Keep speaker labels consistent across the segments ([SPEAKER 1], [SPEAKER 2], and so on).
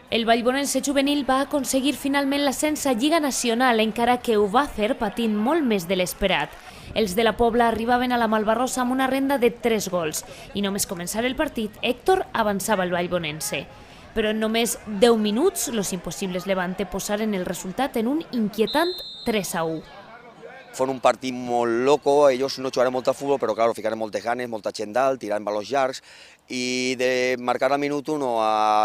[SPEAKER 1] El Vallbonense juvenil va aconseguir finalment l'ascens a Lliga Nacional, encara que ho va fer patint molt més de l'esperat. Els de la Pobla arribaven a la Malvarrosa amb una renda de 3 gols i només començar el partit, Héctor avançava el Vallbonense. Però en només 10 minuts, los impossibles Levante posaren el resultat en un inquietant 3-1.
[SPEAKER 2] Fue un partit molt loco, ellos no jugaran molt a futbol, però claro, ficaren moltes ganes, molta gent dalt, tirant balons llargs, i de marcar al minut 1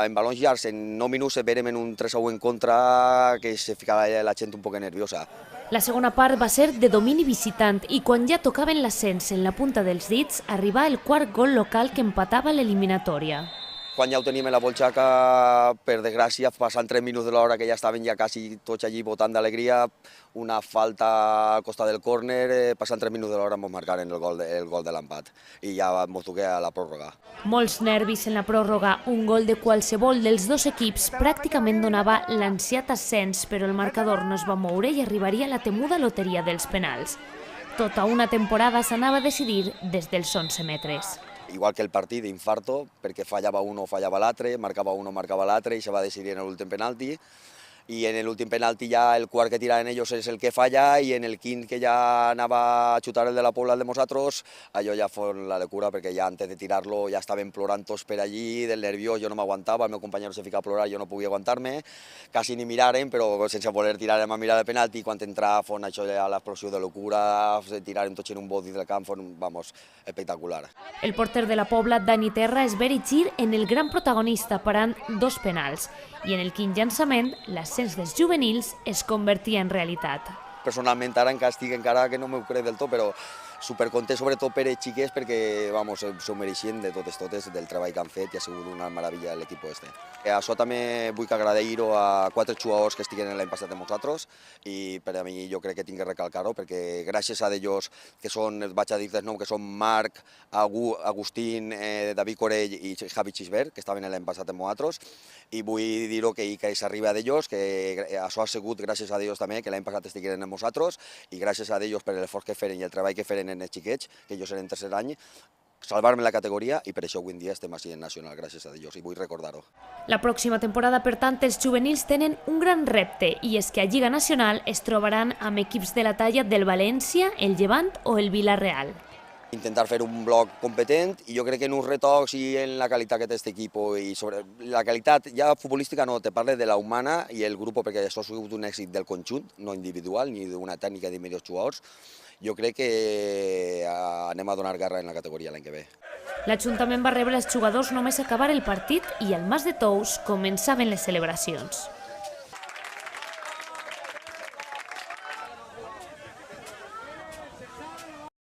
[SPEAKER 2] en balons llargs, en 9 minuts verem en un 3-1 en contra, que se ficava la gent un poc nerviosa.
[SPEAKER 1] La segona part va ser de domini visitant i quan ja tocaven l'ascens en la punta dels dits, arribà el quart gol local que empatava l'eliminatòria.
[SPEAKER 2] Quan ja ho teníem a la bolxaca, per desgràcia, passant 3 minuts de l'hora que ja estaven ja quasi tots allí votant d'alegria, una falta al costat del córner, passant 3 minuts de l'hora ens marcaren el gol de l'empat i ja ens toqué a la pròrroga.
[SPEAKER 1] Molts nervis en la pròrroga, un gol de qualsevol dels dos equips pràcticament donava l'ansiat ascens, però el marcador no es va moure i arribaria la temuda loteria dels penals. Tota una temporada s'anava a decidir des dels 11 metres.
[SPEAKER 2] Igual que el partit d'infarto, perquè fallava un o fallava l'altre, marcava un o marcava l'altre i se va decidir en l'últim penalti. I en l'últim penalti ja el quart que tiraven ells és el que falla i en el quint que ja anava a xutar el de la Pobla, el de nosaltres, allò ja fue la locura perquè ja antes de tirar-lo ja estaven plorant tots per allí, del nerviós, jo no m'aguantava, el meu company se ficava a plorar, jo no podia aguantar-me, quasi ni miraren, però sense voler tirar a mirar el penalti i quan entrava fon això ja l'explosió de locura, tiraren tots en un bot del camp, vamos, espectacular.
[SPEAKER 1] El porter de la Pobla, Dani Terra, es va erigir en el gran protagonista parant 2 penals i en el quint llançament l'ascens dels juvenils es convertia en realitat.
[SPEAKER 2] Personalment ara encara que no m'ho crec del tot, però supercontent sobretot per els xiquets perquè s'ho mereixien de totes del treball que han fet i ha sigut una meravella l'equip este. Això també vull agrair-ho a 4 jugadors que estiguen l'any passat amb nosaltres i per a mi jo crec que tinc que recalcar-ho perquè gràcies a ells, que són, vaig a dir dels noms, que són Marc, Agustín, David Corell i Javi Xisbert, que estaven l'any passat amb nosaltres, i vull dir-ho que s'arriba d'ells, que això ha sigut gràcies a ells també, que l'any passat estigueren amb nosaltres i gràcies a ells per l'esforç que feren i el treball que feren en els xiquets, que ells eren en tercer any, salvar-me la categoria i per això avui en dia estem així en Nacional, gràcies a ells, i vull recordar-ho.
[SPEAKER 1] La pròxima temporada, per tant, els juvenils tenen un gran repte i és que a Lliga Nacional es trobaran amb equips de la talla del València, el Llevant o el Villarreal.
[SPEAKER 2] Intentar fer un bloc competent i jo crec que en uns retocs i en la qualitat que té aquest equip i sobre la qualitat ja futbolística no, te parle de la humana i el grup perquè això ha sigut un èxit del conjunt, no individual ni d'una tècnica de millors jugadors. Jo crec que anem a donar guerra en la categoria l'any que ve.
[SPEAKER 1] L'Ajuntament va rebre els jugadors només acabar el partit i al Mas de Tous començaven les celebracions.